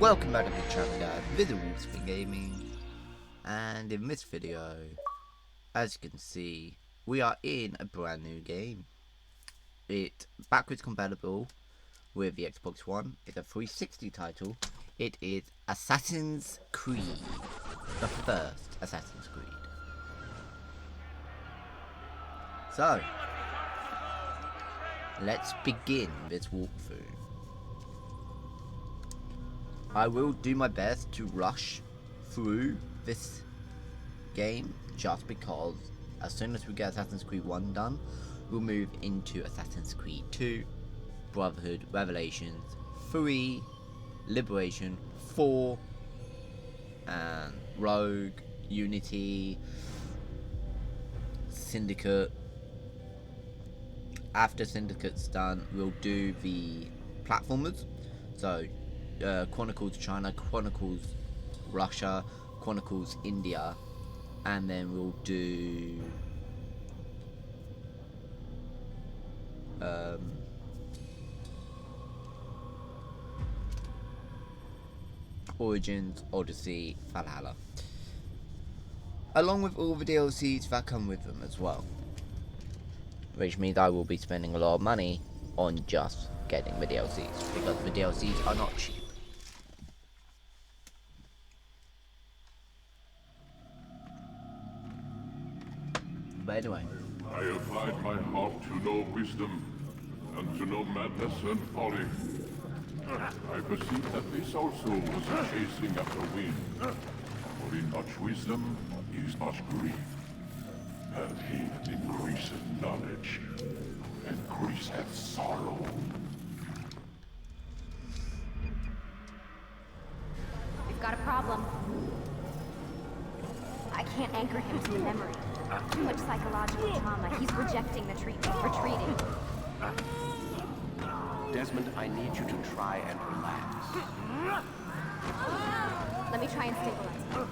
Welcome back to the channel, guys. This is WolfbaneGame, and in this video, as you can see, we are in a brand new game. It's backwards compatible with the Xbox One. It's a 360 title. It is Assassin's Creed, the first Assassin's Creed. So, let's begin this walkthrough. I will do my best to rush through this game just because as soon as we get Assassin's Creed 1 done, we'll move into Assassin's Creed 2, Brotherhood, Revelations, 3, Liberation, 4, and Rogue, Unity, Syndicate. After Syndicate's done, we'll do the platformers. So Chronicles China, Chronicles Russia, Chronicles India, and then we'll do Origins, Odyssey, Valhalla, along with all the DLCs that come with them as well, which means I will be spending a lot of money on just getting the DLCs because the DLCs are not cheap. But anyway, I applied my heart to know wisdom, and to know madness and folly. I perceived that this also was a chasing after wind. For in much wisdom is much grief. And he that increaseth knowledge increaseth sorrow. We've got a problem. I can't anchor him to the memory. Too much psychological trauma. He's rejecting the treatment, retreating. Desmond, I need you to try and relax. Let me try and stabilize.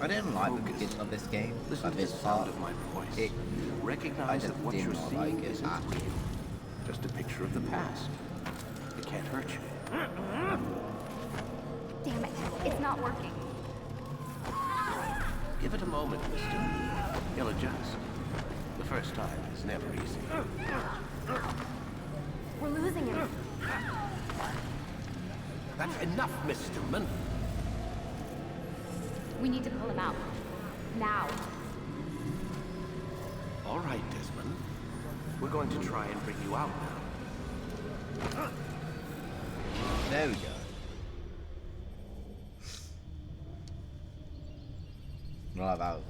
I didn't like the beginning of this game. Listen to this the sound part, of my voice. I Recognize just that what did you're not seeing like it isn't at all. real. Just a picture of the past. It can't hurt you. Damn it. It's not working. Give it a moment, mister. He'll adjust. The first time is never easy. We're losing him. That's enough, Miss Stillman. We need to pull him out. Now. All right, Desmond. We're going to try and bring you out now. There we go. Well, that was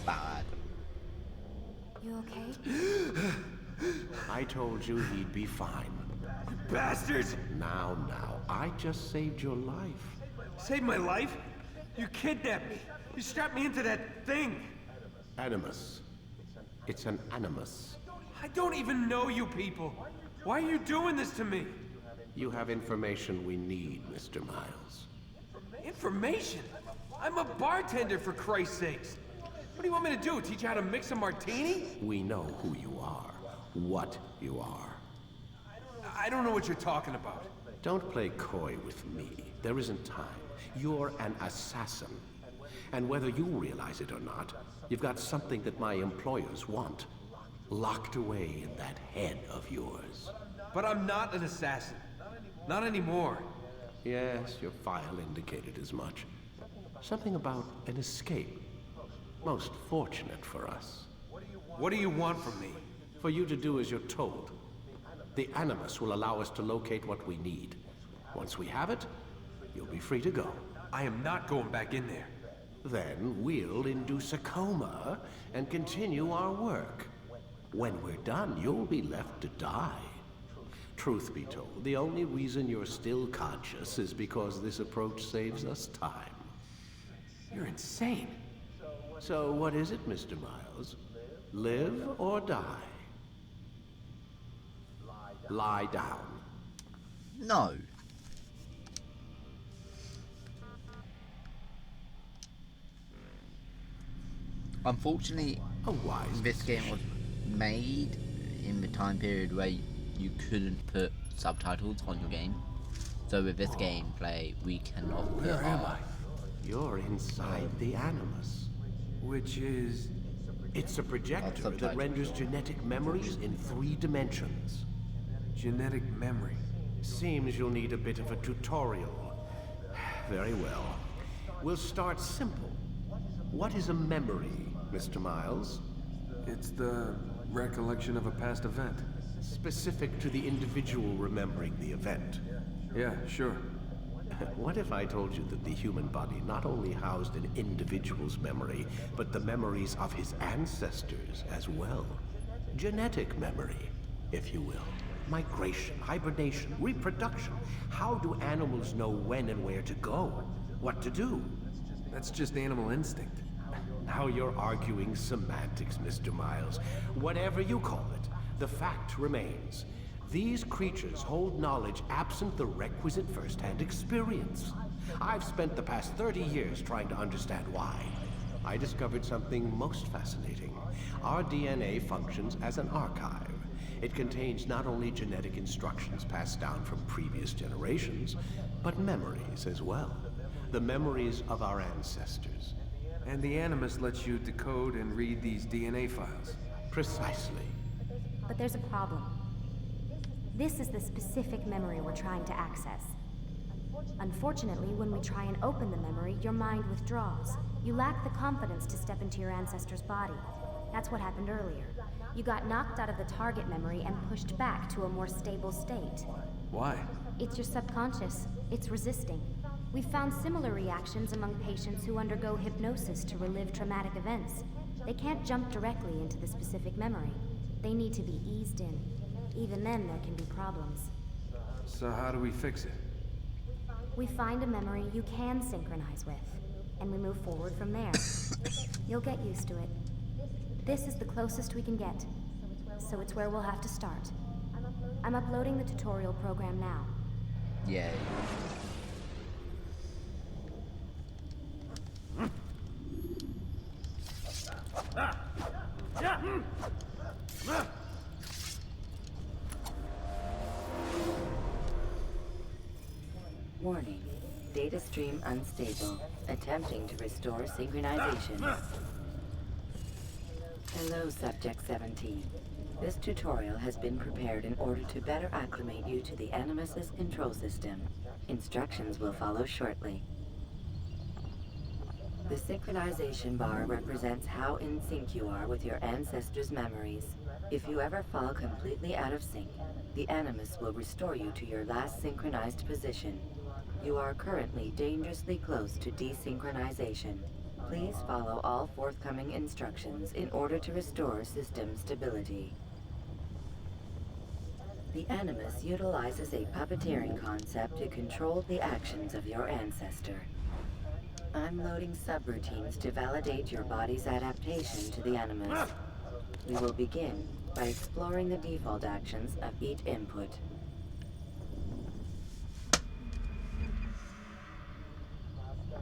bad. You okay? I told you he'd be fine. Bastards! Now, I just saved your life. Saved my life? You kidnapped me. You strapped me into that thing. Animus. It's an animus. I don't even know you people. Why are you doing this to me? You have information we need, Mr. Miles. Information? I'm a bartender, for Christ's sakes. What do you want me to do? Teach you how to mix a martini? We know who you are, what you are. I don't know what you're talking about. Don't play coy with me. There isn't time. You're an assassin. And whether you realize it or not, you've got something that my employers want. Locked away in that head of yours. But I'm not an assassin. Not anymore. Yes, your file indicated as much. Something about an escape. Most fortunate for us. What do you want from me? For you to do as you're told. The Animus will allow us to locate what we need. Once we have it, you'll be free to go. I am not going back in there. Then we'll induce a coma and continue our work. When we're done, you'll be left to die. Truth be told, the only reason you're still conscious is because this approach saves us time. You're insane. So what is it, Mr. Miles? Live or die? Lie down. No. Unfortunately, A wise this game was made in the time period where you couldn't put subtitles on your game. So with this gameplay, we cannot put Where am our- I? You're inside the Animus. Which is... It's a projector that subtitles. renders genetic memories in 3 dimensions. genetic memory. Seems you'll need a bit of a tutorial. Very well. We'll start simple. What is a memory, Mr. Miles? It's the recollection of a past event. Specific to the individual remembering the event. Yeah, sure. What if I told you that the human body not only housed an individual's memory, but the memories of his ancestors as well? Genetic memory, if you will. Migration, hibernation, reproduction. How do animals know when and where to go? What to do? That's just animal instinct. Now you're arguing semantics, Mr. Miles. Whatever you call it, the fact remains. These creatures hold knowledge absent the requisite first-hand experience. I've spent the past 30 years trying to understand why. I discovered something most fascinating. Our DNA functions as an archive. It contains not only genetic instructions passed down from previous generations, but memories as well. The memories of our ancestors. And the Animus lets you decode and read these DNA files. Precisely. But there's a problem. This is the specific memory we're trying to access. Unfortunately, when we try and open the memory, your mind withdraws. You lack the confidence to step into your ancestor's body. That's what happened earlier. You got knocked out of the target memory and pushed back to a more stable state. Why? It's your subconscious. It's resisting. We've found similar reactions among patients who undergo hypnosis to relive traumatic events. They can't jump directly into the specific memory. They need to be eased in. Even then, there can be problems. So how do we fix it? We find a memory you can synchronize with, and we move forward from there. You'll get used to it. This is the closest we can get, so it's where we'll have to start. I'm uploading the tutorial program now. Yay. Warning. Data stream unstable. Attempting to restore synchronization. Hello, Subject 17. This tutorial has been prepared in order to better acclimate you to the Animus's control system. Instructions will follow shortly. The synchronization bar represents how in sync you are with your ancestors' memories. If you ever fall completely out of sync, the Animus will restore you to your last synchronized position. You are currently dangerously close to desynchronization. Please follow all forthcoming instructions in order to restore system stability. The Animus utilizes a puppeteering concept to control the actions of your ancestor. I'm loading subroutines to validate your body's adaptation to the Animus. We will begin by exploring the default actions of each input.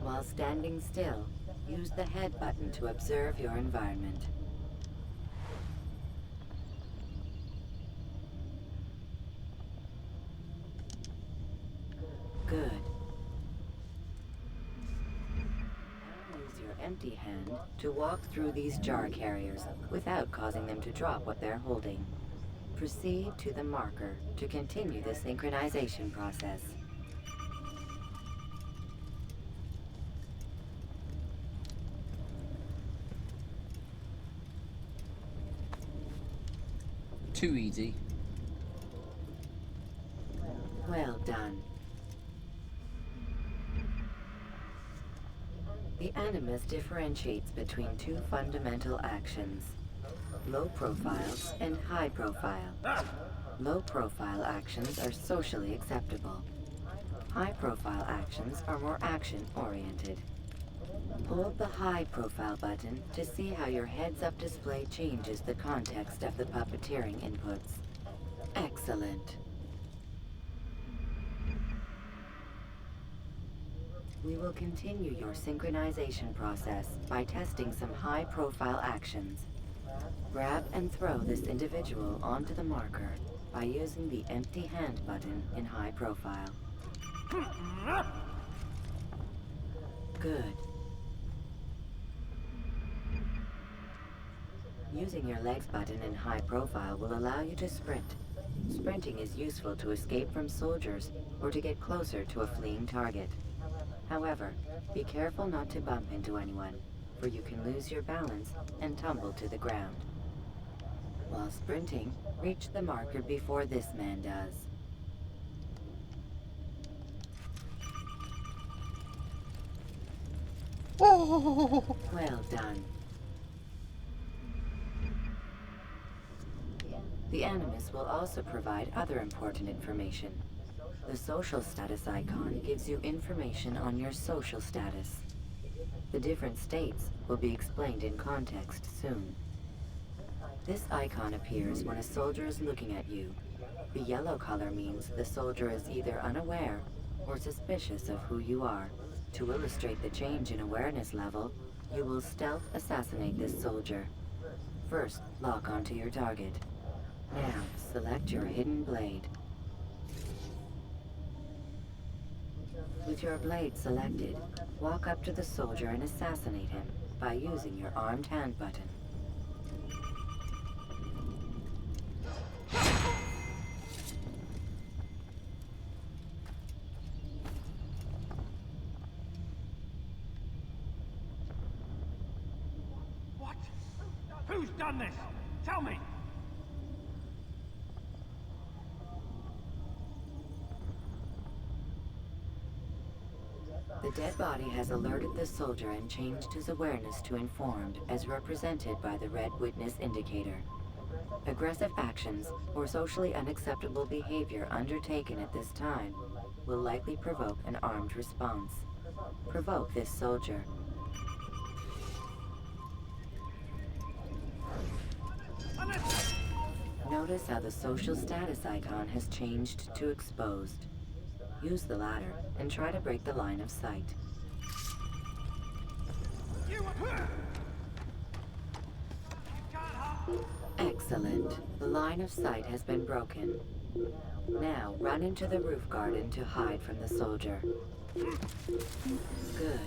While standing still, use the head button to observe your environment. Good. Use your empty hand to walk through these jar carriers without causing them to drop what they're holding. Proceed to the marker to continue the synchronization process. Too easy. Well done. The Animus differentiates between 2 fundamental actions: low profile and high profile. Low profile actions are socially acceptable. High profile actions are more action-oriented. Hold the high profile button to see how your heads-up display changes the context of the puppeteering inputs. Excellent. We will continue your synchronization process by testing some high-profile actions. Grab and throw this individual onto the marker by using the empty hand button in high profile. Good. Using your legs button in high profile will allow you to sprint. Sprinting is useful to escape from soldiers or to get closer to a fleeing target. However, be careful not to bump into anyone, for you can lose your balance and tumble to the ground. While sprinting, reach the marker before this man does. Well done. The Animus will also provide other important information. The social status icon gives you information on your social status. The different states will be explained in context soon. This icon appears when a soldier is looking at you. The yellow color means the soldier is either unaware or suspicious of who you are. To illustrate the change in awareness level, you will stealth assassinate this soldier. First, lock onto your target. Now, select your hidden blade. With your blade selected, walk up to the soldier and assassinate him by using your armed hand button. What? Who's done this? Tell me! The dead body has alerted the soldier and changed his awareness to informed, as represented by the red witness indicator. Aggressive actions or socially unacceptable behavior undertaken at this time will likely provoke an armed response. Provoke this soldier. Notice how the social status icon has changed to exposed. Use the ladder and try to break the line of sight. Excellent. The line of sight has been broken. Now run into the roof garden to hide from the soldier. Good.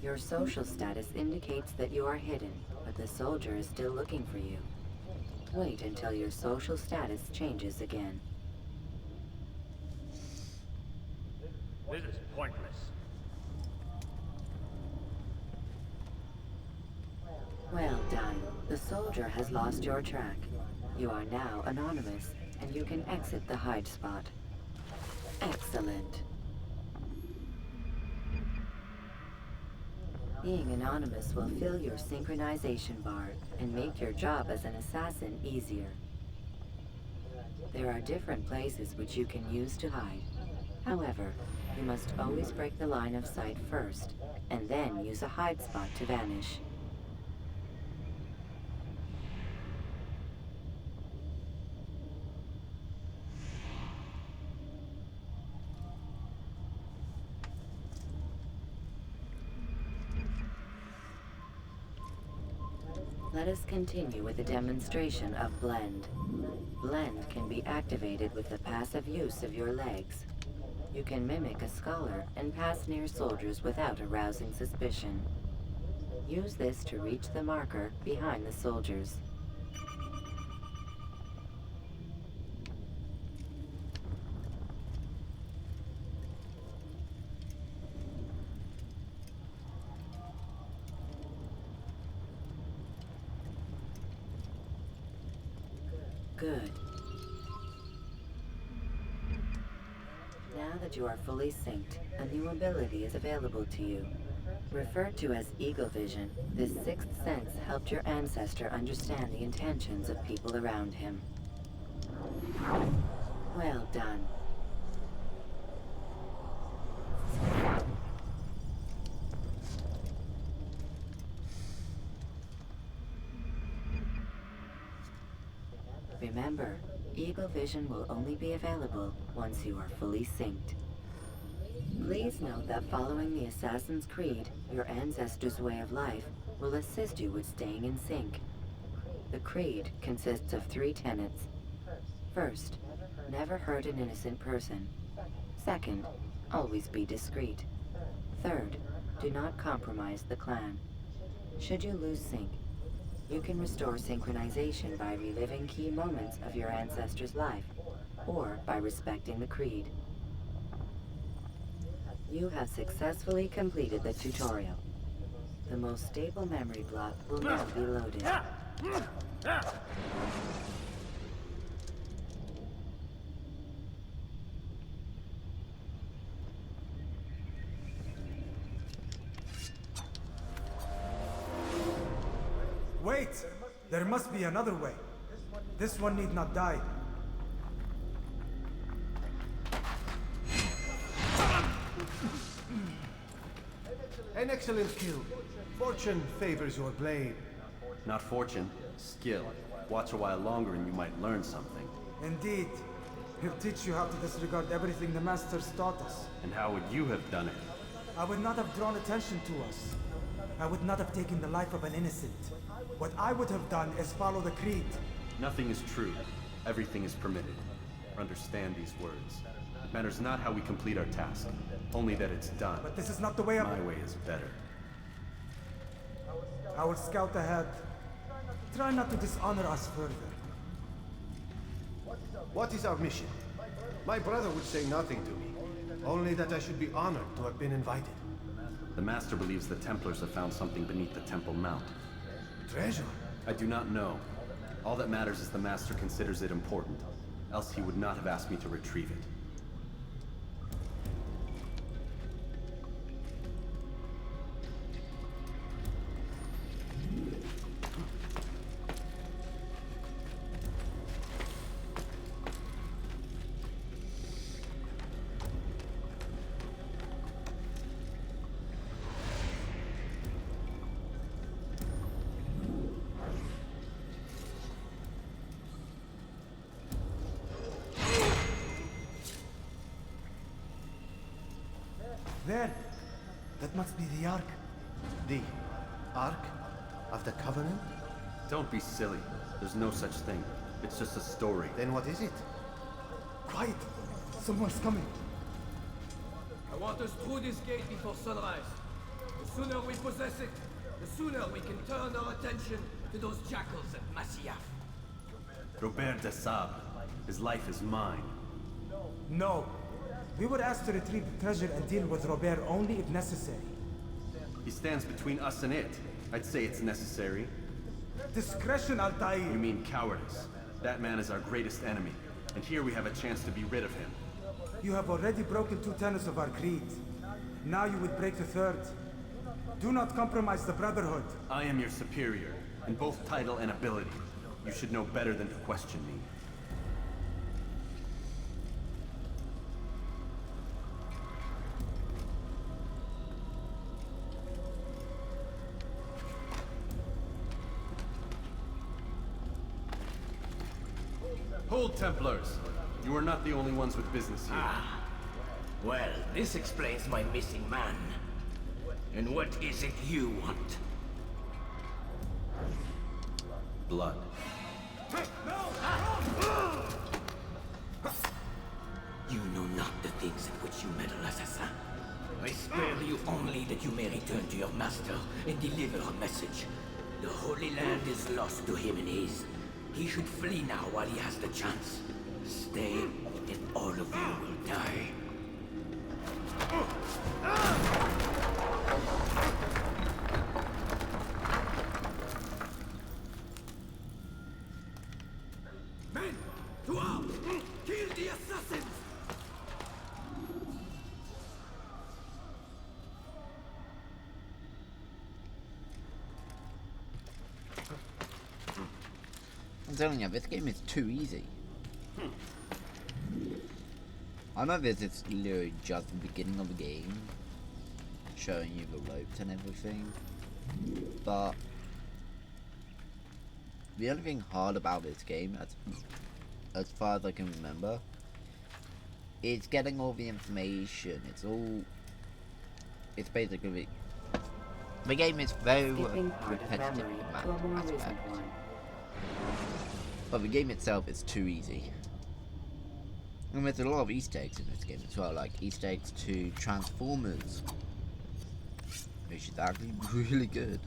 Your social status indicates that you are hidden, but the soldier is still looking for you. Wait until your social status changes again. This is pointless. Well done. The soldier has lost your track. You are now anonymous, and you can exit the hide spot. Excellent. Being anonymous will fill your synchronization bar and make your job as an assassin easier. There are different places which you can use to hide. However, you must always break the line of sight first, and then use a hide spot to vanish. Let us continue with a demonstration of Blend. Blend can be activated with the passive use of your legs. You can mimic a scholar and pass near soldiers without arousing suspicion. Use this to reach the marker behind the soldiers. Good. Now that you are fully synced, a new ability is available to you. Referred to as Eagle Vision, this sixth sense helped your ancestor understand the intentions of people around him. Well done. Remember, Eagle Vision will only be available once you are fully synced. Please note that following the Assassin's Creed, your ancestors' way of life will assist you with staying in sync. The Creed consists of 3 tenets. First, never hurt an innocent person. Second, Always be discreet. Third, do not compromise the clan. Should you lose sync, you can restore synchronization by reliving key moments of your ancestor's life, or by respecting the creed. You have successfully completed the tutorial. The most stable memory block will now be loaded. Wait! There must be another way. This one need not die. An excellent kill. Fortune favors your blade. Not fortune, skill. Watch a while longer and you might learn something. Indeed. He'll teach you how to disregard everything the Masters taught us. And how would you have done it? I would not have drawn attention to us. I would not have taken the life of an innocent. What I would have done is follow the creed. Nothing is true. Everything is permitted. Understand these words. It matters not how we complete our task, only that it's done. But this is not the way My way is better. I will scout ahead. Try not to dishonor us further. What is our mission? My brother would say nothing to me. Only that I should be honored to have been invited. The Master believes the Templars have found something beneath the Temple Mount. Treasure? I do not know. All that matters is the Master considers it important. Else he would not have asked me to retrieve it. There! That must be the Ark. The Ark of the Covenant? Don't be silly. There's no such thing. It's just a story. Then what is it? Quiet! Someone's coming. I want us through this gate before sunrise. The sooner we possess it, the sooner we can turn our attention to those jackals at Masyaf. Robert de Sable. His life is mine. No. We were asked to retrieve the treasure and deal with Robert only if necessary. He stands between us and it. I'd say it's necessary. Discretion, Altaïr! You mean cowardice. That man is our greatest enemy, and here we have a chance to be rid of him. You have already broken 2 tenets of our creed. Now you would break the 3rd. Do not compromise the Brotherhood. I am your superior, in both title and ability. You should know better than to question me. Hold, Templars! You are not the only ones with business here. Well, this explains my missing man. And what is it you want? Blood. You know not the things in which you meddle, assassin. I spare you only that you may return to your master and deliver a message. The Holy Land is lost to him and his. He should flee now while he has the chance. Stay, and all of you will die. Men, to arms! Kill the assassins! I'm telling you, this game is too easy. I know this is literally just the beginning of the game, showing you the ropes and everything, but the only thing hard about this game, as far as I can remember, is getting all the information. It's basically, the game is very repetitive in that aspect. But the game itself is too easy. And there's a lot of Easter eggs in this game as well, like Easter eggs to Transformers, which is actually really good.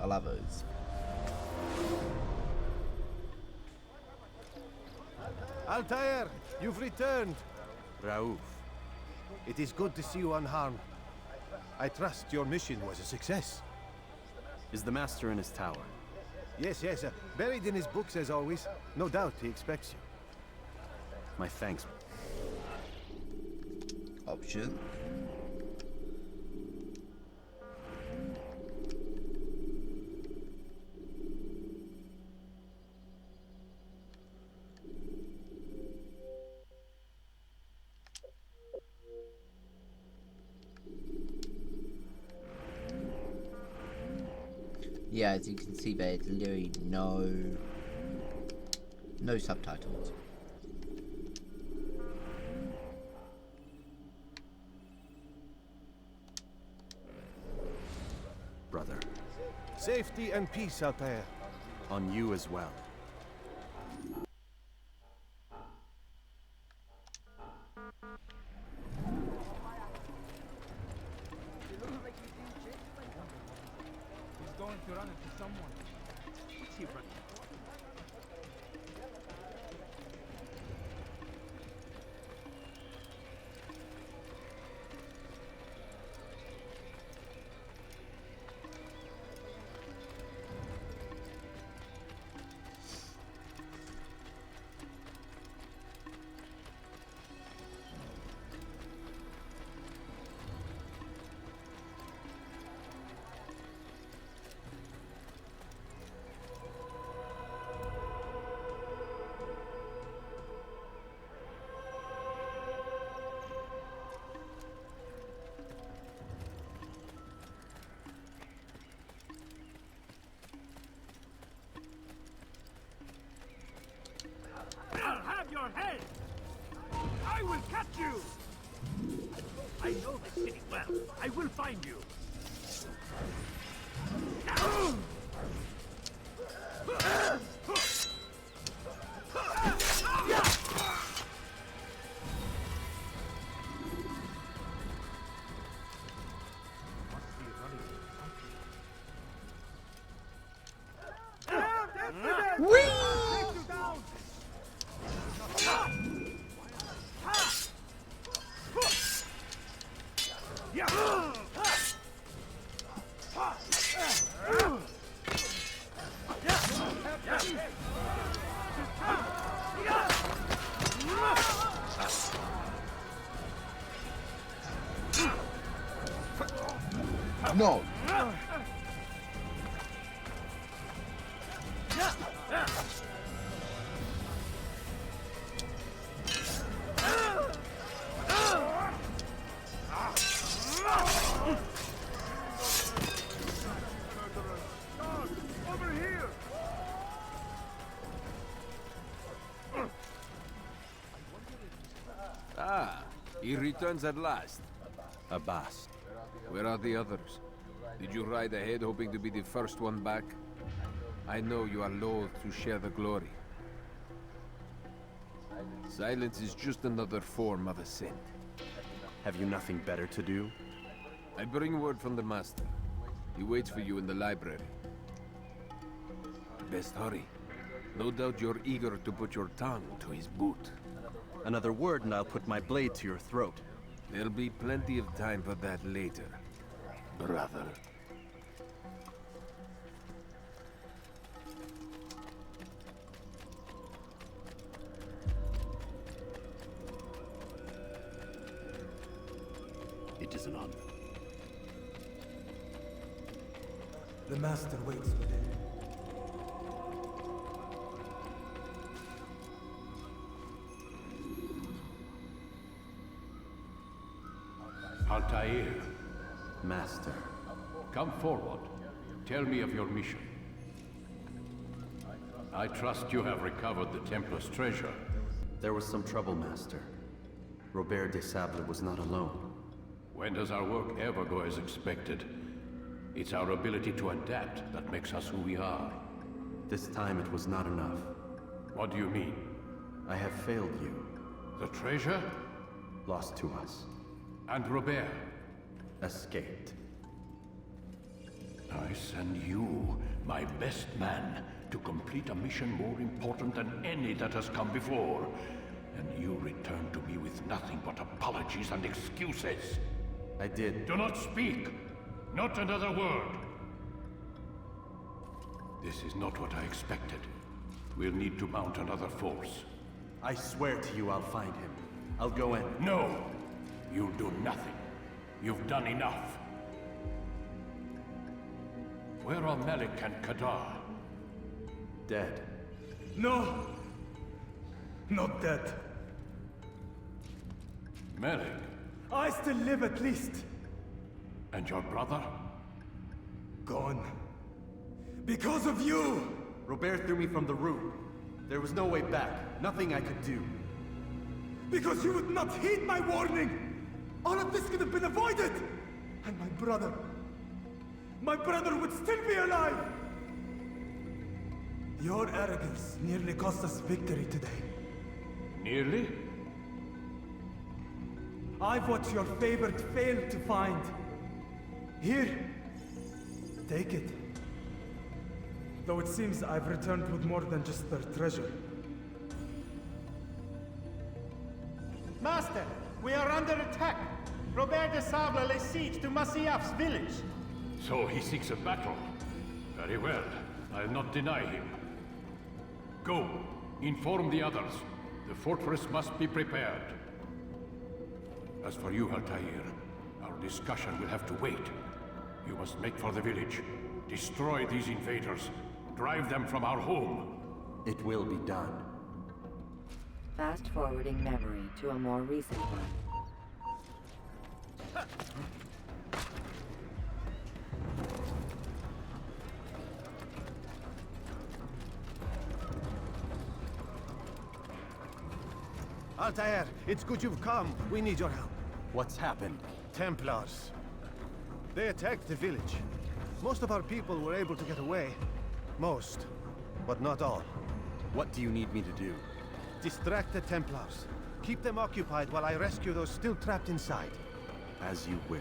I love those. Altaïr, you've returned. Raouf. It is good to see you unharmed. I trust your mission was a success. Is the Master in his tower? Yes, buried in his books as always. No doubt he expects you. My thanks. Option. Yeah, as you can see, there's literally no subtitles. Brother. Safety and peace, Altaïr. On you as well. He's going to run into someone. What's he running? I'll have your head! I will catch you! I know this city well. I will find you. No. Over here! Ah, he returns at last. Abbas. Where are the others? Did you ride ahead hoping to be the first one back? I know you are loath to share the glory. Silence is just another form of assent. Have you nothing better to do? I bring word from the Master. He waits for you in the library. Best hurry. No doubt you're eager to put your tongue to his boot. Another word and I'll put my blade to your throat. There'll be plenty of time for that later, brother. It is an honor. The Master waits within. Altaïr, Master. come forward. Tell me of your mission. I trust you have recovered the Templar's treasure. There was some trouble, Master. Robert de Sable was not alone. When does our work ever go as expected? It's our ability to adapt that makes us who we are. This time it was not enough. What do you mean? I have failed you. The treasure? Lost to us. And Robert? Escaped. I send you, my best man, to complete a mission more important than any that has come before. And you return to me with nothing but apologies and excuses. I did. Do not speak! Not another word! This is not what I expected. We'll need to mount another force. I swear to you I'll find him. I'll go in. No! You'll do nothing. You've done enough. Where are Malik and Kadar? Dead. No! Not dead. Malik? I still live at least. And your brother? Gone. Because of you! Robert threw me from the roof. There was no way back. Nothing I could do. Because you would not heed my warning! All of this could have been avoided! And my brother would still be alive! Your arrogance nearly cost us victory today. Nearly? I've what your favored failed to find. Here, take it. Though it seems I've returned with more than just their treasure. Master, we are under attack. Robert de Sable lays siege to Masyaf's village. So he seeks a battle. Very well. I'll not deny him. Go. Inform the others. The fortress must be prepared. As for you, Altaïr, our discussion will have to wait. You must make for the village. Destroy these invaders. Drive them from our home. It will be done. Fast-forwarding memory to a more recent one. Altaïr, it's good you've come. We need your help. What's happened? Templars. They attacked the village. Most of our people were able to get away. Most, but not all. What do you need me to do? Distract the Templars. Keep them occupied while I rescue those still trapped inside. As you wish.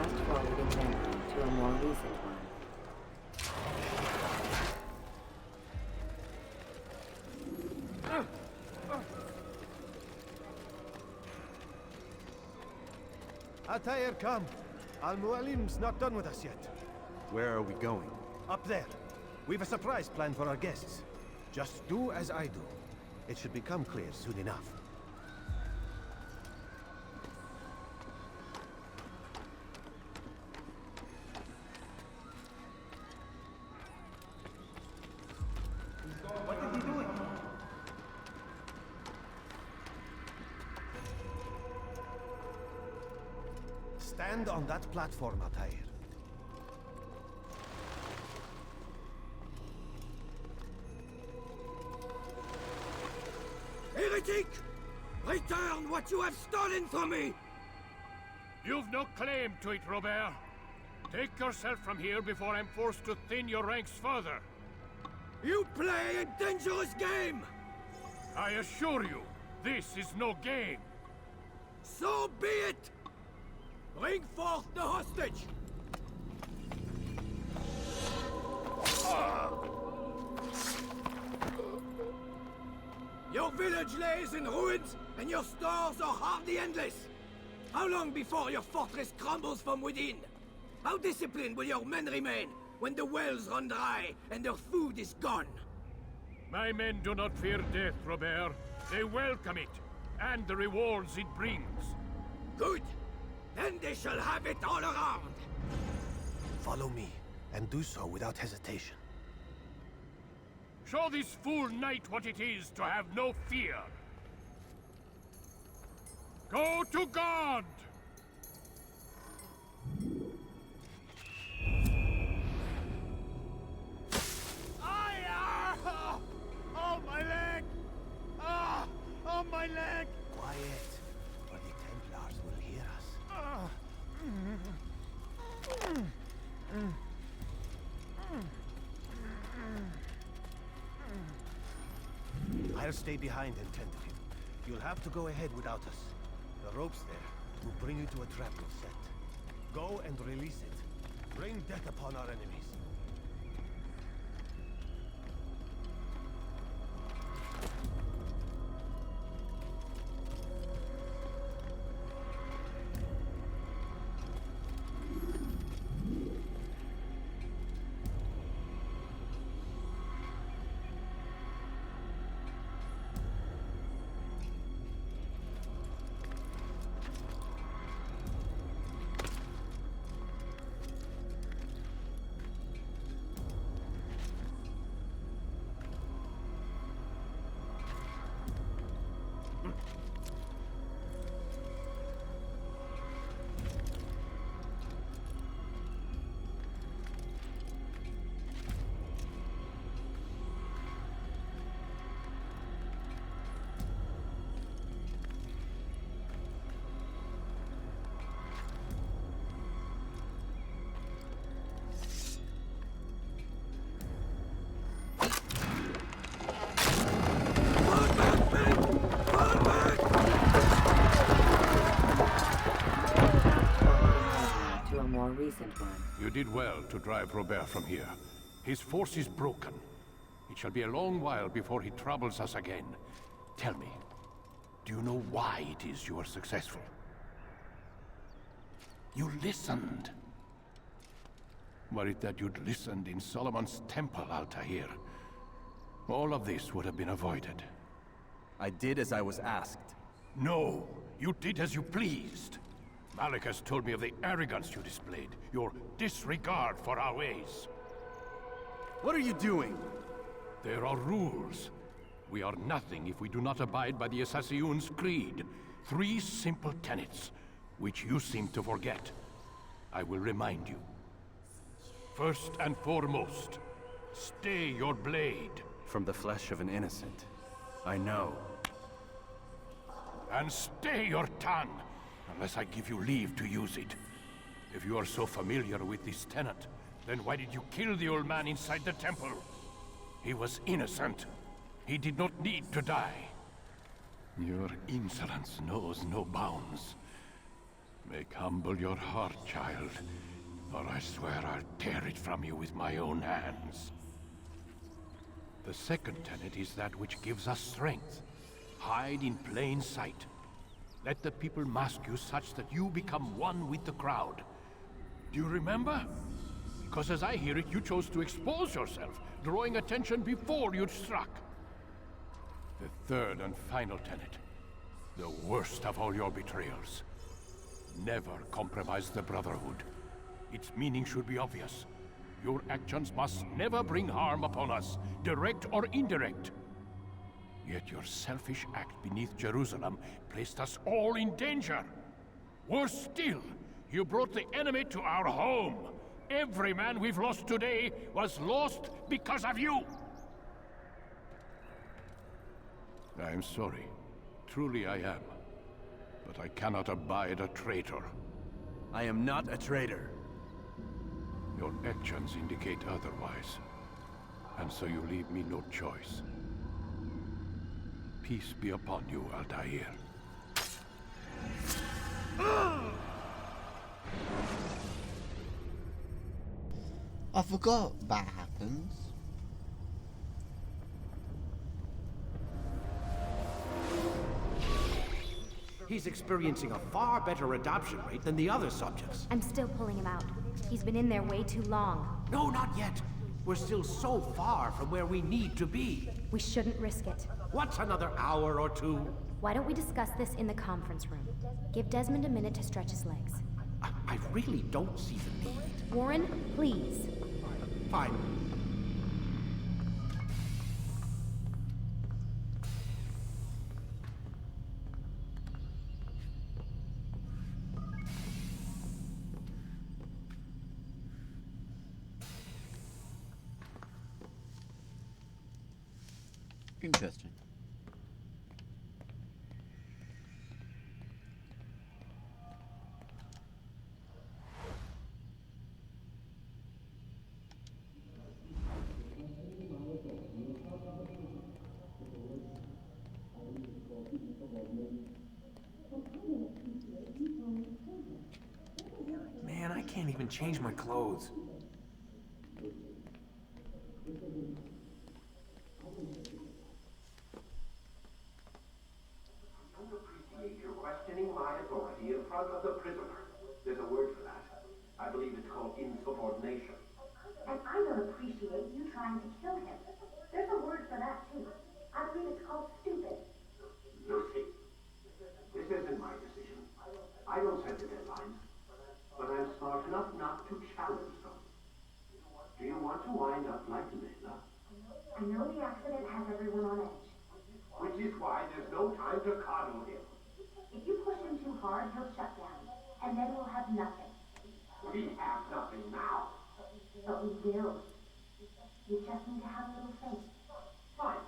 Fast-forwarding memory to a more recent one. Altaïr, come. Al-Mualim's not done with us yet. Where are we going? Up there. We've a surprise planned for our guests. Just do as I do. It should become clear soon enough. What is he doing? Stand on that platform, Altaïr. Heretic! Return what you have stolen from me! You've no claim to it, Robert. Take yourself from here before I'm forced to thin your ranks further. You play a dangerous game! I assure you, this is no game. So be it! Bring forth the hostage! Your village lays in ruins, and your stores are hardly endless. How long before your fortress crumbles from within? How disciplined will your men remain when the wells run dry and their food is gone? My men do not fear death, Robert. They welcome it, and the rewards it brings. Good. Then they shall have it all around. Follow me, and do so without hesitation. Show this fool knight what it is to have no fear. Go to God! Oh, my leg! Oh, my leg! Quiet, or the Templars will hear us. I'll stay behind and tend to you. You'll have to go ahead without us. The ropes there will bring you to a trap we've set. Go and release it. Bring death upon our enemies. Recent one. You did well to drive Robert from here. His force is broken. It shall be a long while before he troubles us again. Tell me, do you know why it is you are successful? You listened. Were it that you'd listened in Solomon's temple, Altaïr, all of this would have been avoided. I did as I was asked. No, you did as you pleased. Malik has told me of the arrogance you displayed, your disregard for our ways. What are you doing? There are rules. We are nothing if we do not abide by the Assassin's creed. 3 simple tenets, which you seem to forget. I will remind you. First and foremost, stay your blade. From the flesh of an innocent. I know. And stay your tongue, unless I give you leave to use it. If you are so familiar with this tenet, then why did you kill the old man inside the temple? He was innocent. He did not need to die. Your insolence knows no bounds. Make humble your heart, child, or I swear I'll tear it from you with my own hands. The second tenet is that which gives us strength. Hide in plain sight. Let the people mask you such that you become one with the crowd. Do you remember? Because as I hear it, you chose to expose yourself, drawing attention before you'd struck. The third and final tenet. The worst of all your betrayals. Never compromise the Brotherhood. Its meaning should be obvious. Your actions must never bring harm upon us, direct or indirect. Yet your selfish act beneath Jerusalem placed us all in danger. Worse still, you brought the enemy to our home. Every man we've lost today was lost because of you. I am sorry. Truly I am. But I cannot abide a traitor. I am not a traitor. Your actions indicate otherwise. And so you leave me no choice. Peace be upon you, Altaïr. I forgot that happens. He's experiencing a far better adoption rate than the other subjects. I'm still pulling him out. He's been in there way too long. No, not yet. We're still so far from where we need to be. We shouldn't risk it. What's another hour or two? Why don't we discuss this in the conference room? Give Desmond a minute to stretch his legs. I really don't see the need. Warren, please. Fine. Interesting. Man, I can't even change my clothes. Questioning my authority in front of the prisoner. There's a word for that. I believe it's called insubordination. And I don't appreciate you trying to kill him. There's a word for that too. I believe it's called stupid. Lucy, this isn't my decision. I don't set the deadlines. But I'm smart enough not to challenge them. Do you want to wind up like Layla? I know the accident has everyone on edge. Which is why there's no time to coddle him. If you push him too hard, he'll shut down. And then we'll have nothing. We have nothing now. But we will. You just need to have a little faith. Fine.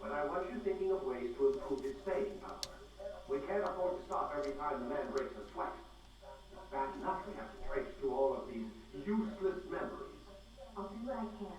But I want you thinking of ways to improve his staying power. We can't afford to stop every time the man breaks a sweat. It's bad enough we have to trace through all of these useless memories. I'll do what I can.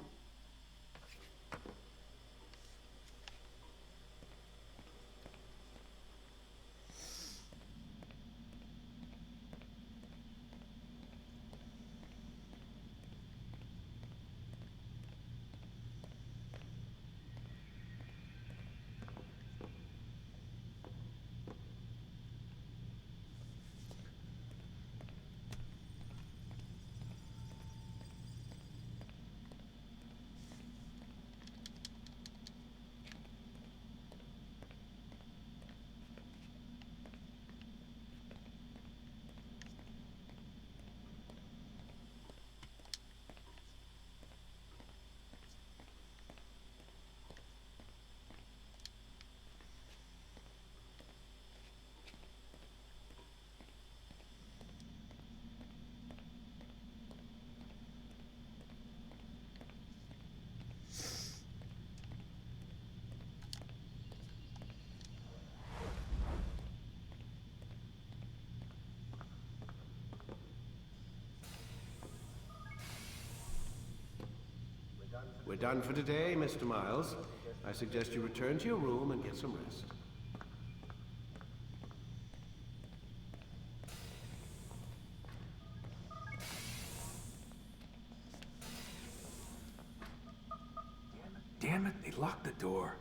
We're done for today, Mr. Miles. I suggest you return to your room and get some rest. Lock the door.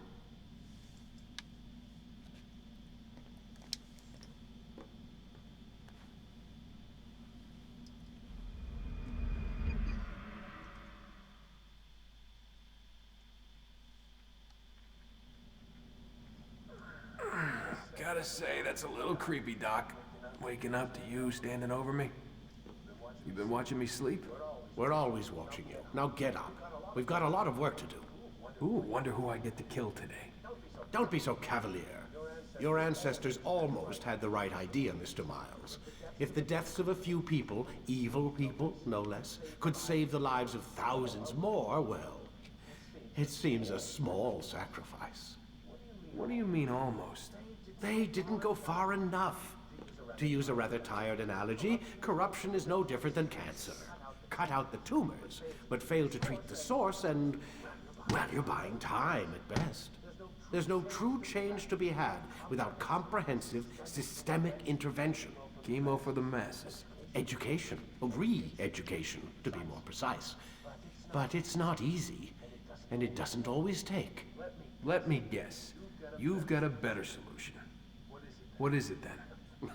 Gotta say, that's a little creepy, Doc. Waking up to you standing over me. You been watching me sleep? We're always watching you. Now get up. We've got a lot of work to do. Ooh, wonder who I get to kill today. Don't be so cavalier. Your ancestors almost had the right idea, Mr. Miles. If the deaths of a few people, evil people, no less, could save the lives of thousands more, well, it seems a small sacrifice. What do you mean, almost? They didn't go far enough. To use a rather tired analogy, corruption is no different than cancer. Cut out the tumors, but fail to treat the source and, well, you're buying time at best. There's no true change to be had without comprehensive, systemic intervention. Chemo for the masses. Education, re-education, to be more precise. But it's not easy, and it doesn't always take. Let me guess. You've got a better solution. What is it then?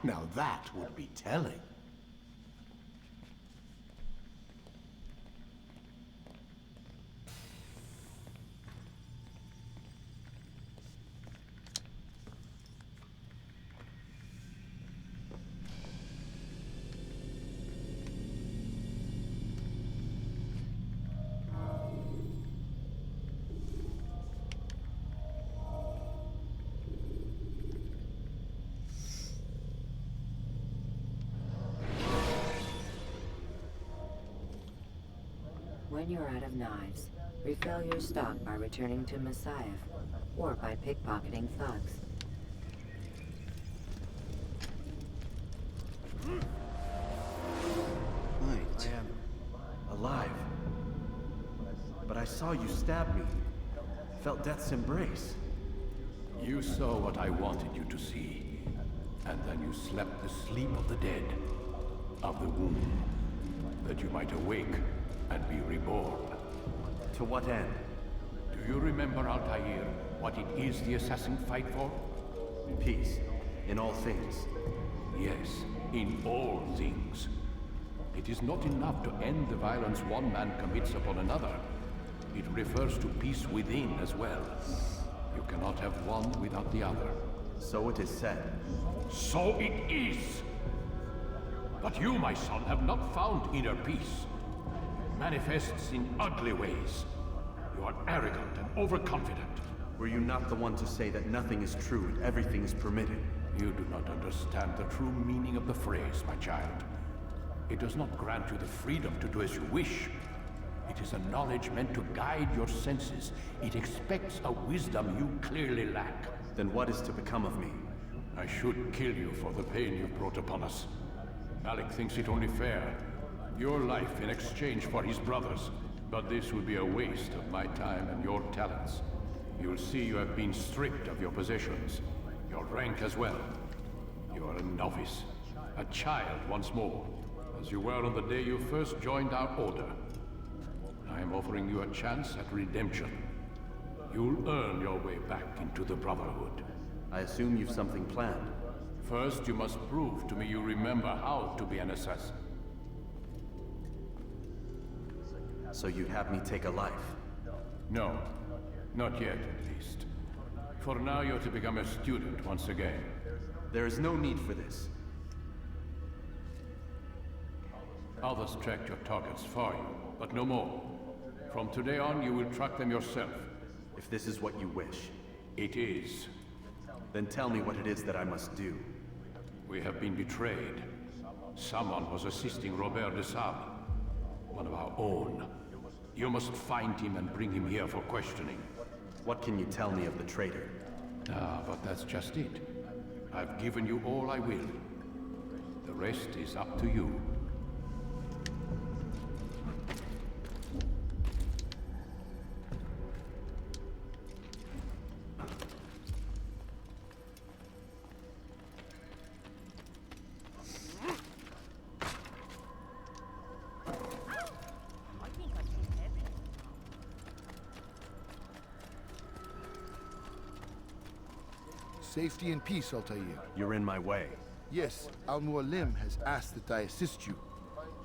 Now that would be telling. When you're out of knives, refill your stock by returning to Messiah, or by pickpocketing thugs. I am alive. But I saw you stab me. Felt death's embrace. You saw what I wanted you to see. And then you slept the sleep of the dead, of the womb, that you might awake and be reborn. To what end? Do you remember, Altaïr, what it is the assassins fight for? Peace. In all things. Yes, in all things. It is not enough to end the violence one man commits upon another. It refers to peace within as well. You cannot have one without the other. So it is said. So it is! But you, my son, have not found inner peace. Manifests in ugly ways. You are arrogant and overconfident. Were you not the one to say that nothing is true and everything is permitted? You do not understand the true meaning of the phrase, my child. It does not grant you the freedom to do as you wish. It is a knowledge meant to guide your senses. It expects a wisdom you clearly lack. Then what is to become of me? I should kill you for the pain you've brought upon us. Malik thinks it only fair. Your life in exchange for his brother's. But this would be a waste of my time and your talents. You'll see you have been stripped of your possessions. Your rank as well. You are a novice. A child once more. As you were on the day you first joined our order. I am offering you a chance at redemption. You'll earn your way back into the Brotherhood. I assume you've something planned. First, you must prove to me you remember how to be an assassin. So you'd have me take a life? No. Not yet, at least. For now, you're to become a student once again. There is no need for this. Others tracked your targets for you, but no more. From today on, you will track them yourself. If this is what you wish. It is. Then tell me what it is that I must do. We have been betrayed. Someone was assisting Robert de Sable, one of our own. You must find him and bring him here for questioning. What can you tell me of the traitor? Ah, but that's just it. I've given you all I will. The rest is up to you. Safety and peace, Altaïr. You're in my way. Yes, Al-Mualim has asked that I assist you.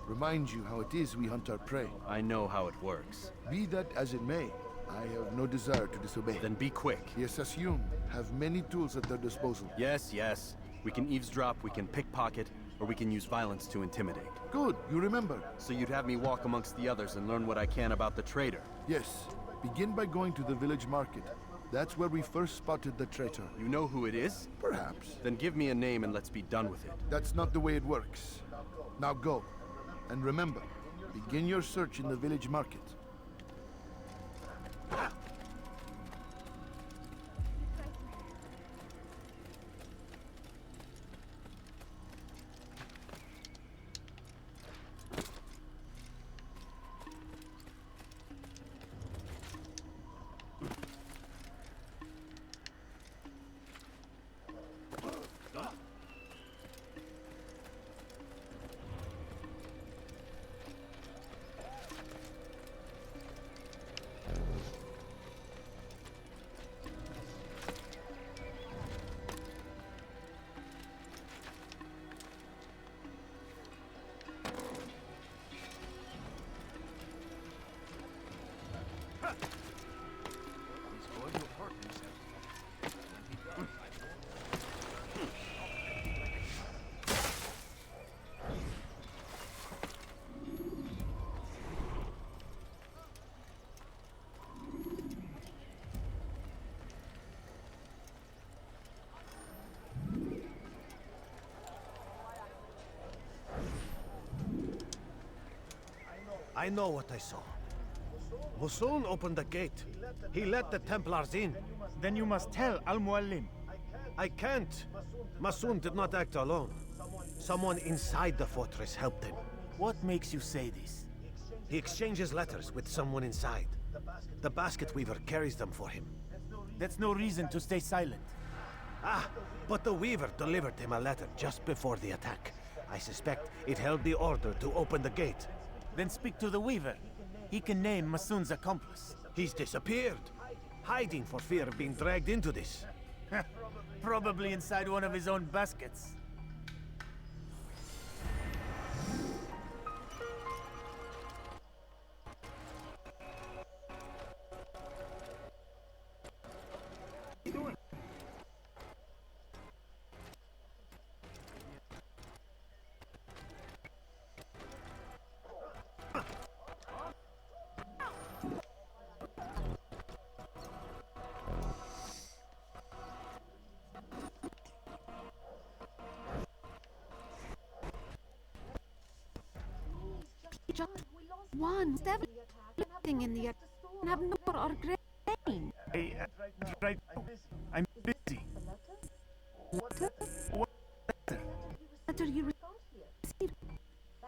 Remind you how it is we hunt our prey. I know how it works. Be that as it may, I have no desire to disobey. Then be quick. The Assassin have many tools at their disposal. Yes, yes. We can eavesdrop, we can pickpocket, or we can use violence to intimidate. Good, you remember. So you'd have me walk amongst the others and learn what I can about the traitor? Yes. Begin by going to the village market. That's where we first spotted the traitor. You know who it is? Perhaps. Then give me a name and let's be done with it. That's not the way it works. Now go. And remember, begin your search in the village market. I know what I saw. Musun opened the gate. He let the Templars in. Then you must tell Al-Mualim. I can't. Masun did not act alone. Someone inside the fortress helped him. What makes you say this? He exchanges letters with someone inside. The basket weaver carries them for him. That's no reason to stay silent. Ah, but the weaver delivered him a letter just before the attack. I suspect it held the order to open the gate. Then speak to the weaver. He can name Masun's accomplice. He's disappeared, hiding for fear of being dragged into this. Probably inside one of his own baskets. Just one step everything in the Nabnor or grain. Hey, right now. I'm busy. What letter you received? I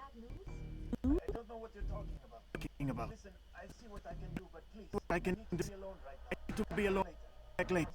don't know what you're talking about. Listen, I'll see what I can do, but please. I can be alone right now. I need to be alone. Back later.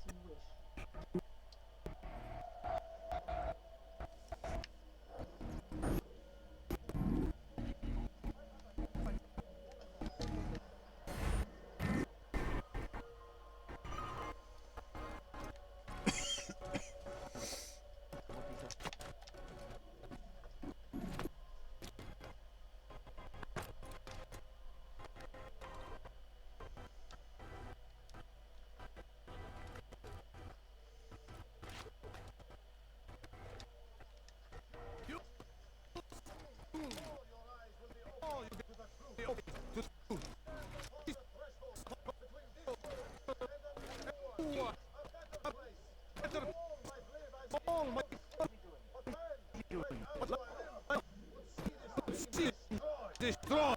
Destroy!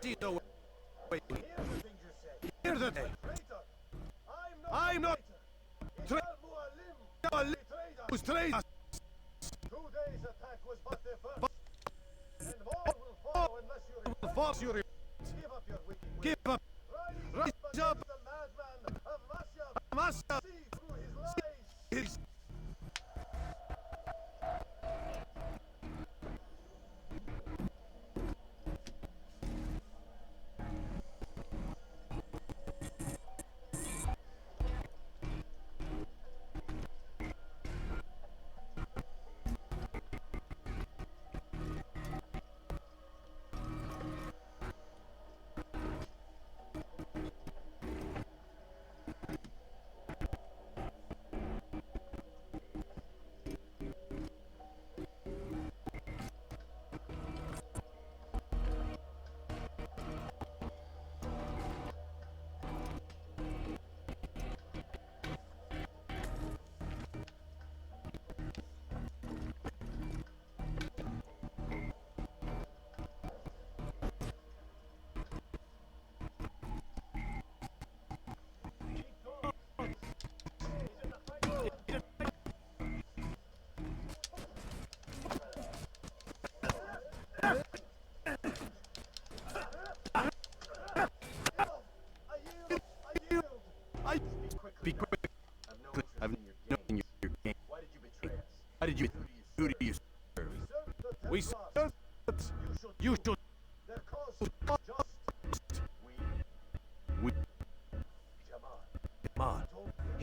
See the way. Hear the day. I'm not. Who's traitor? 2 days attack was but the first. And more will follow unless you repent. Force you. Give up your wicked ways. Give up. Rise up against the madman of Masya. Masya. See through his lies.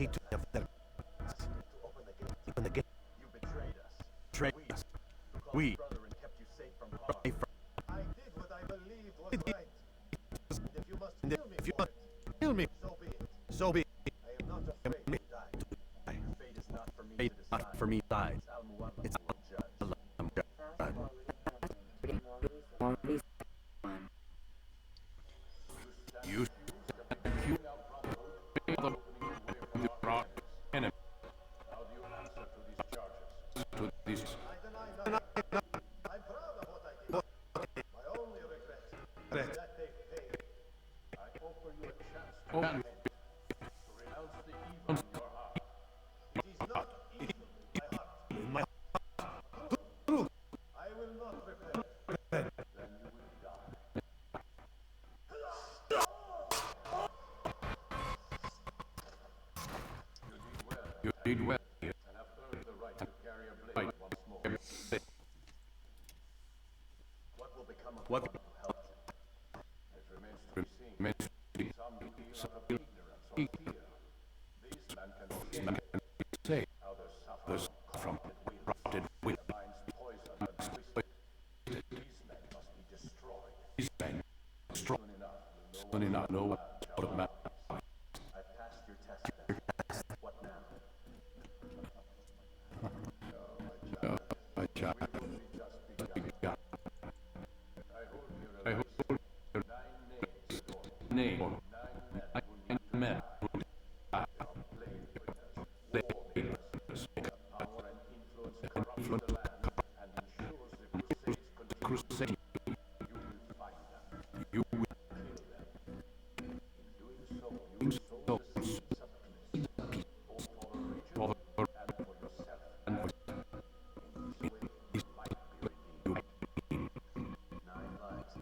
hate to have them. Open the gate. You betrayed us. Betrayed us. We. Brother and kept you safe from harm. I did what I believed was right. And if you must kill me, Kill me. so be it. So be it. I am not afraid to die. Fate is not for me to decide. Not for me to decide. It's Allah who will judge. You enemy. How do you answer to these charges? To this. I deny nothing. I'm proud of what I did. My only regret is that they paid. I offer you a chance to repent, to renounce the evil in your heart. It is not evil in my heart. True. I will not repent. Then you will die. You did well. And have earned the right to carry a blade once more. What will become of What? one who helped you? It remains to be seen. Some feel out of ignorance or fear. These men can Say. others Others suffer from corrupted corrupted will. minds poisoned and twisted. These men must be destroyed. These men. Strong. Soon enough, Soon enough, no one would matter. I passed your test then. What now? My child. I I hold hold your name. nine men who Men. played with us, power and influence corrupt the land and ensures the Crusades continue. Crusade. You will find them. You will Kill them. In doing so, you sow the seeds of peace, both for the region for and for yourself. and for In this way, you might be redeemed. 9 lives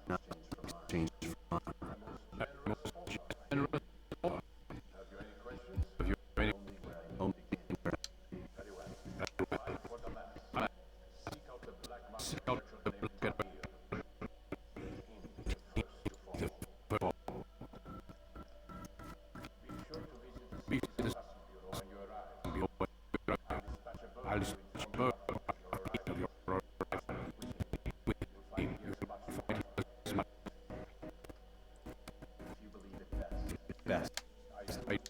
exchanged for mine. change from Most generous. Have you any questions? Have you any Only where Very well. Fight for the mass. Seek out the black Seek market out the merchant black named Altaïr. Make him the first to fall. Be sure to visit the city's customs bureau when you arrive. I'll dispatch a bird I'll to inform you of your arrival. You'll find here as much As much if you believe it best. best. I I do.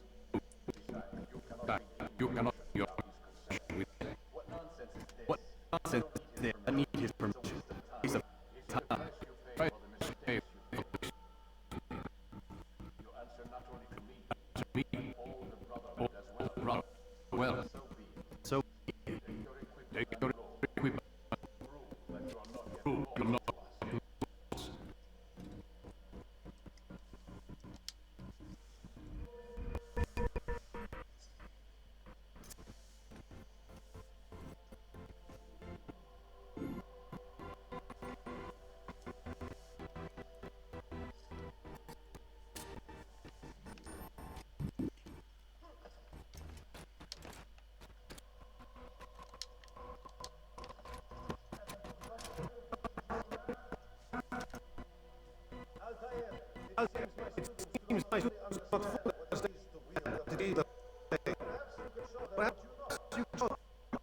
Besides, you cannot be with What nonsense is this? What nonsense is this? I need his permission. He's a time. right pay for this You answer not only to me, to me. all the brotherhood as well. Brother. Well, So Take your equipment take and your go. equipment. Prove that you are not yet Prove you're not. It seems my students not fully understand what it is to wield a blade. Perhaps you could show them what you know.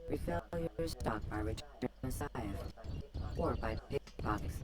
Refill your stock by returning a scythe, or by pickpockets.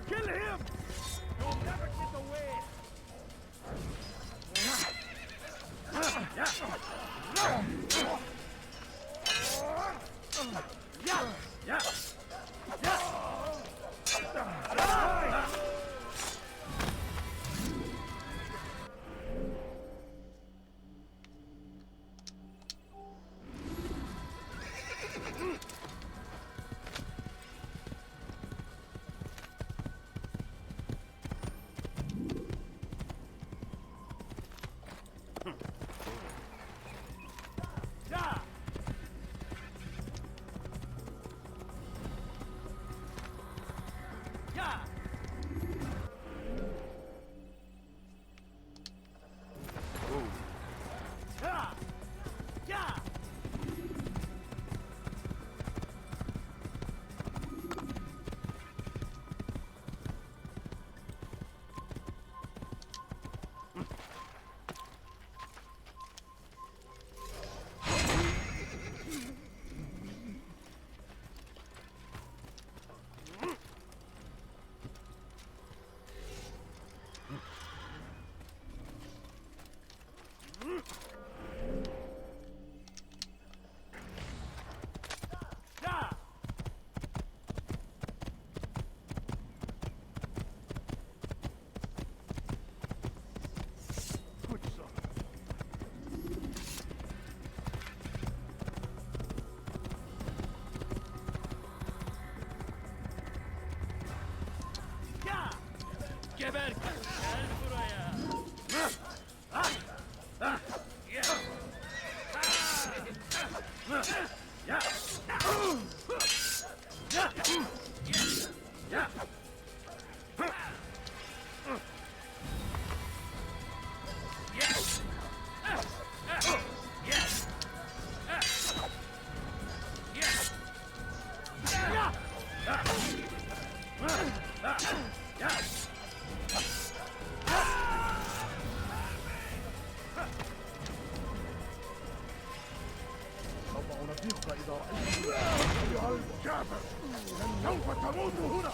Kill him! You'll never get away! Geber! Gel buraya! إذا رأيت أيها الكافر لن سوف تموت هنا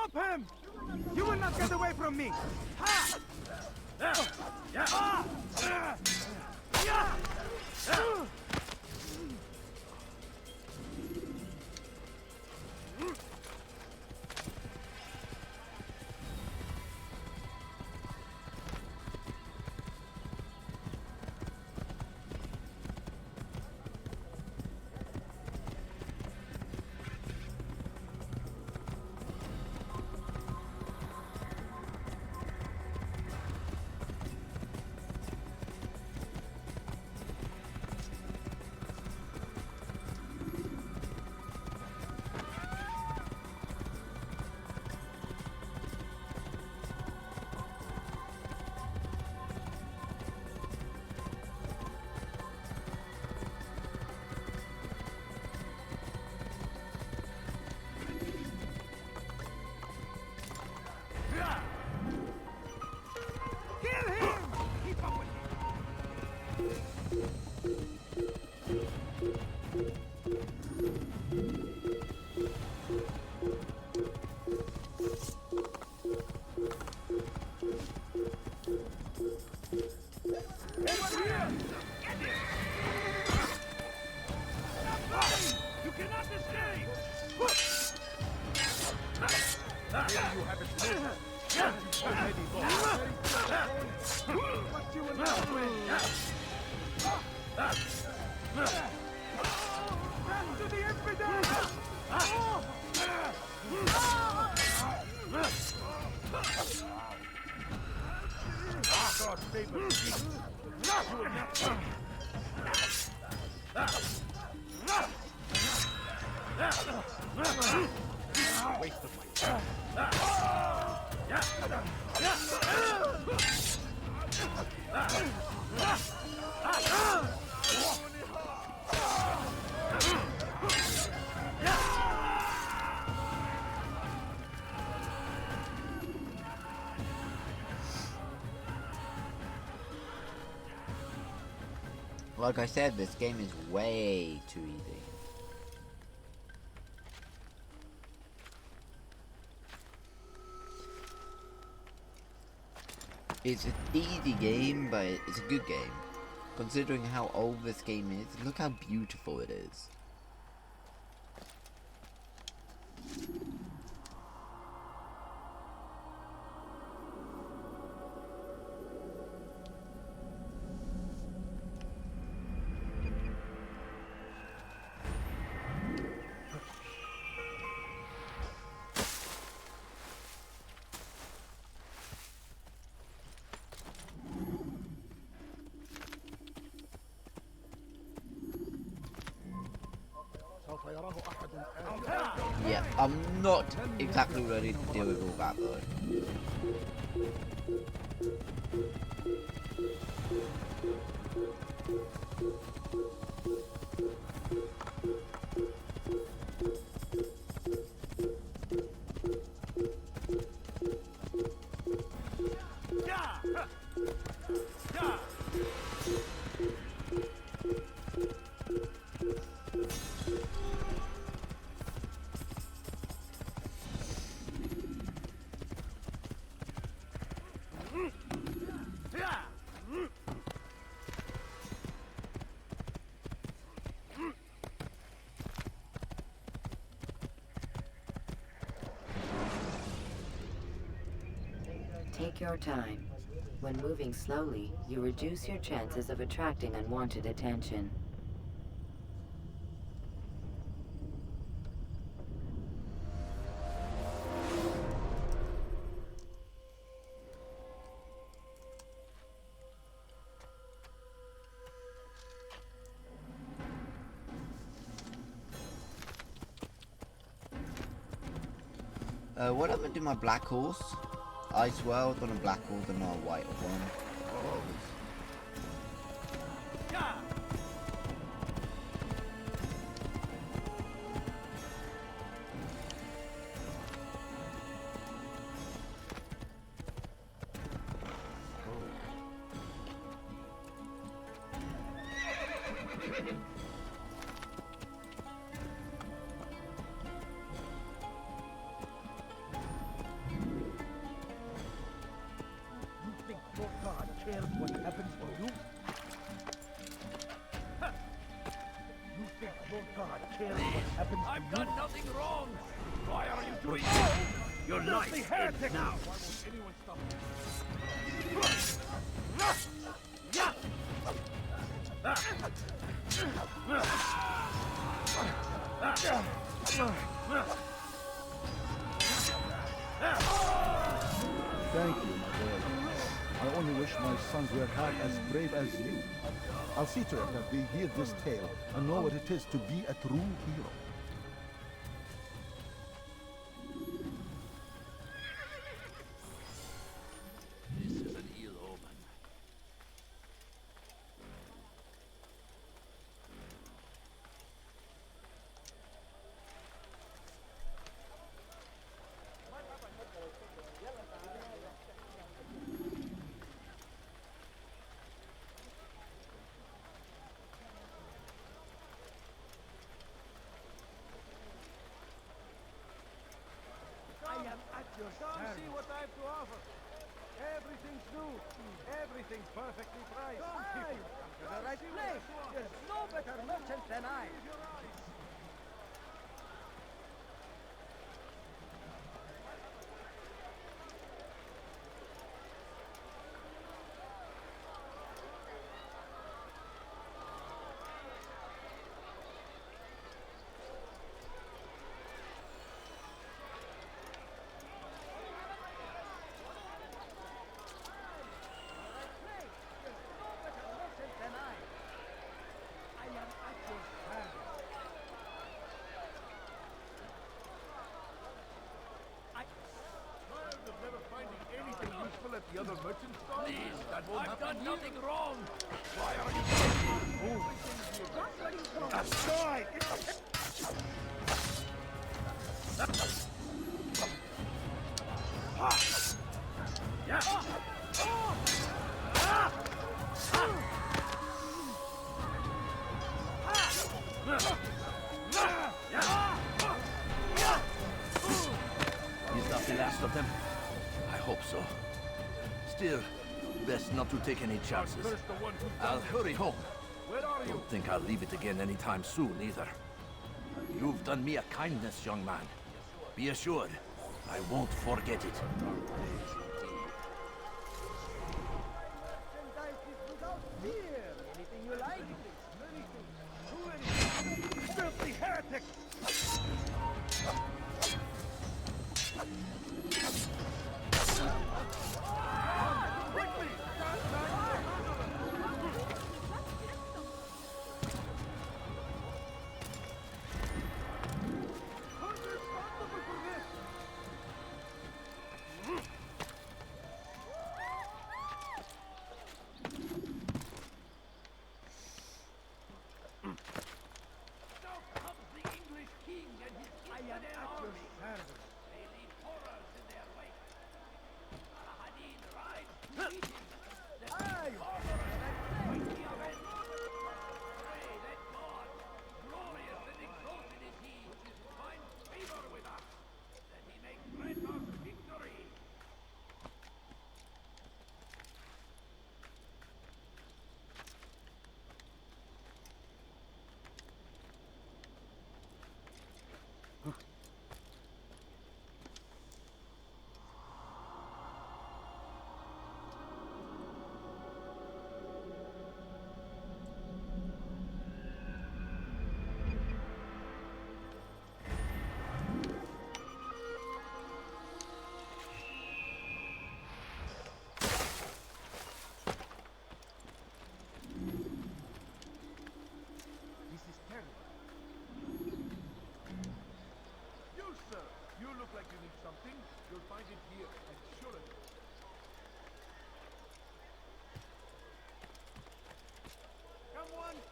Stop him! You will not get away from me! Ha! Like I said, this game is way too easy. It's an easy game, but it's a good game. Considering how old this game is, look how beautiful it is. Yeah, I'm not exactly ready to deal with all that though. Take your time. When moving slowly, you reduce your chances of attracting unwanted attention. What happened to my black horse? I swear I was on a black horse and not a white one. What happens to you? You think your God cares what happens to you? I've done nothing wrong! Why are you doing this? Your life ends now! Why won't anyone stop Thank you, my boy. I only wish my sons were half as brave as you. I'll see to it that they hear this tale and know what it is to be a true hero. This is an ill omen. Come see what I have to offer. Everything's new. Everything's perfectly priced. Aye, to the right place. There's no better merchant than I. The other merchant stall? Please, that won't I've happen done here. nothing wrong. Why are you aside! Is that the last of them? I hope so. Still, best not to take any chances. I'll hurry home. Don't think I'll leave it again anytime soon, either. You've done me a kindness, young man. Be assured, I won't forget it. Without fear. Anything you like. Filthy heretic!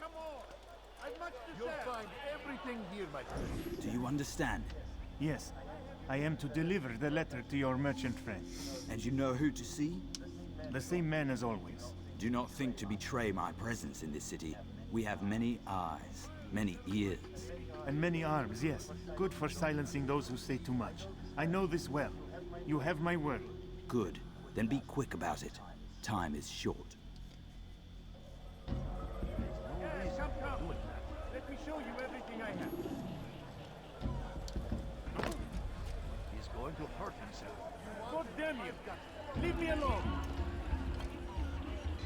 some more. I've much to You'll find everything here, my friend. Do you understand? Yes, I am to deliver the letter to your merchant friend. And you know who to see? The same man as always. Do not think to betray my presence in this city. We have many eyes, many ears. And many arms, yes. Good for silencing those who say too much. I know this well. You have my word. Good. Then be quick about it. Time is short. Hey, come. Let me show you everything I have. He's going to hurt himself. God damn you! Leave me alone!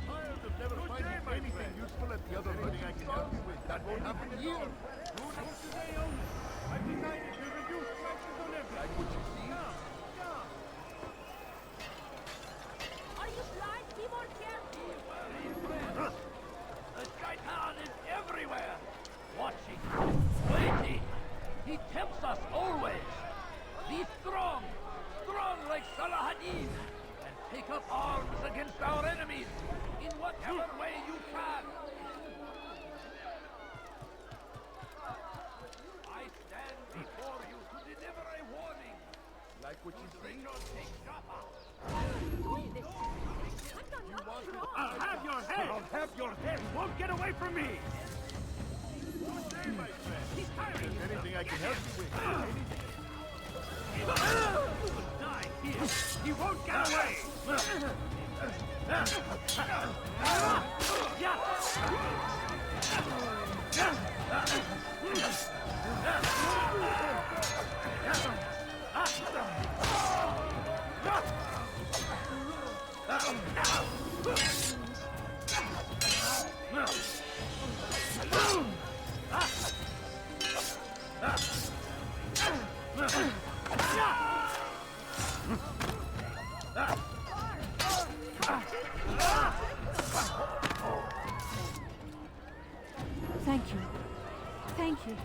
Tired of never finding anything useful at the other anything I can help you with. That won't happen here. For today only. I've decided to reduce taxes on everything. Like what you see? Are you blind? Be more careful! The shaitan is everywhere! Watching, waiting! He tempts us always! Be strong! Strong like Salahadin! And take up arms against our enemies! In whatever way you can! I stand before you to deliver a warning! Like what you see? I'll have your head! I'll have your head! You won't get away from me! He's tiring! Anything I can help you with. He will die here! He won't get away! Thank you. Thank you.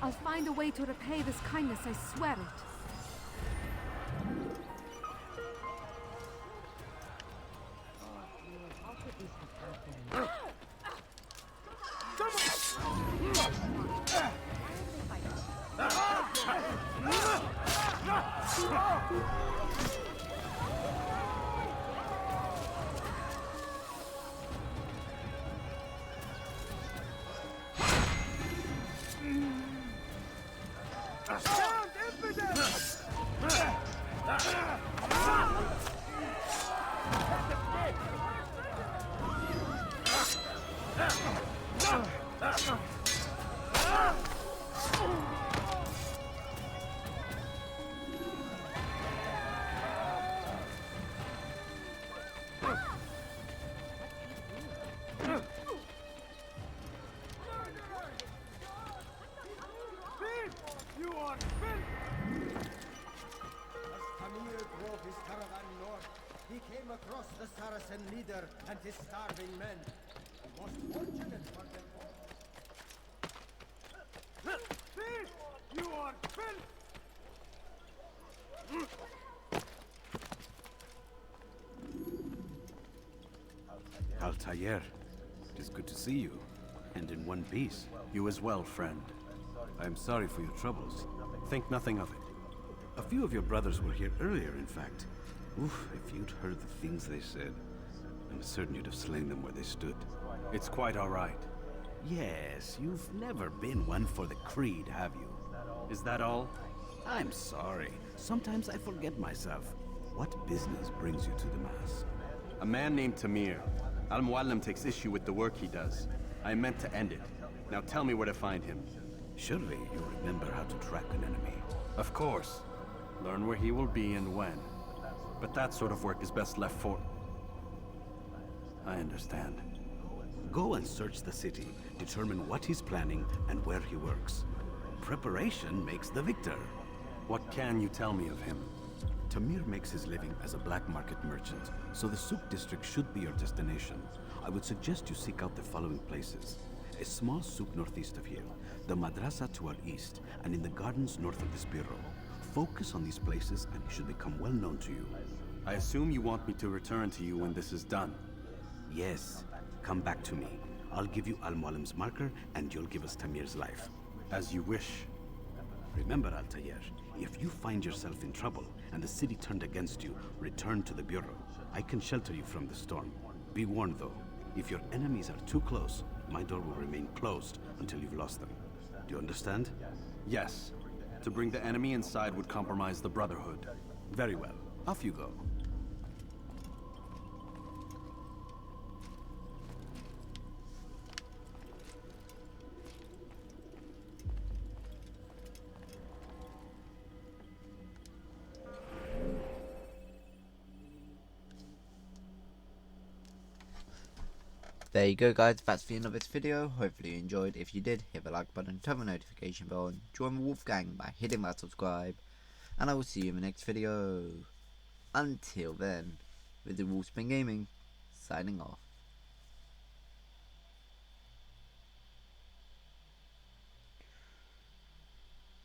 I'll find a way to repay this kindness, I swear it. You are filth! As Tamir drove his caravan north, he came across the Saracen leader and his starving men. Most fortunate for them all. Filth! You are filth! Altaïr, it is good to see you, and in one piece. You as well, friend. I am sorry for your troubles. Think nothing of it. A few of your brothers were here earlier, in fact. Oof, if you'd heard the things they said, I'm certain you'd have slain them where they stood. It's quite all right. Yes, you've never been one for the creed, have you? Is that all? I'm sorry. Sometimes I forget myself. What business brings you to the Mass? A man named Tamir. Al-Muallim takes issue with the work he does. I meant to end it. Now tell me where to find him. Surely you remember how to track an enemy. Of course. Learn where he will be and when. But that sort of work is best left for... I understand. Go and search the city, determine what he's planning and where he works. Preparation makes the victor. What can you tell me of him? Tamir makes his living as a black market merchant, so the Souk district should be your destination. I would suggest you seek out the following places. A small souk northeast of here, the madrasa to our east, and in the gardens north of this bureau. Focus on these places and he should become well known to you. I assume you want me to return to you when this is done. Yes. Come back to me. I'll give you Al-Mualim's marker, and you'll give us Tamir's life. As you wish. Remember, Altaïr, if you find yourself in trouble and the city turned against you, return to the Bureau. I can shelter you from the storm. Be warned, though. If your enemies are too close, my door will remain closed until you've lost them. Do you understand? Yes. To bring the enemy inside would compromise the Brotherhood. Very well. Off you go. There you go, guys, that's the end of this video. Hopefully you enjoyed. If you did, hit the like button, turn the notification bell on, join the Wolf Gang by hitting that subscribe, and I will see you in the next video. Until then, this is WolfbaneGaming, signing off.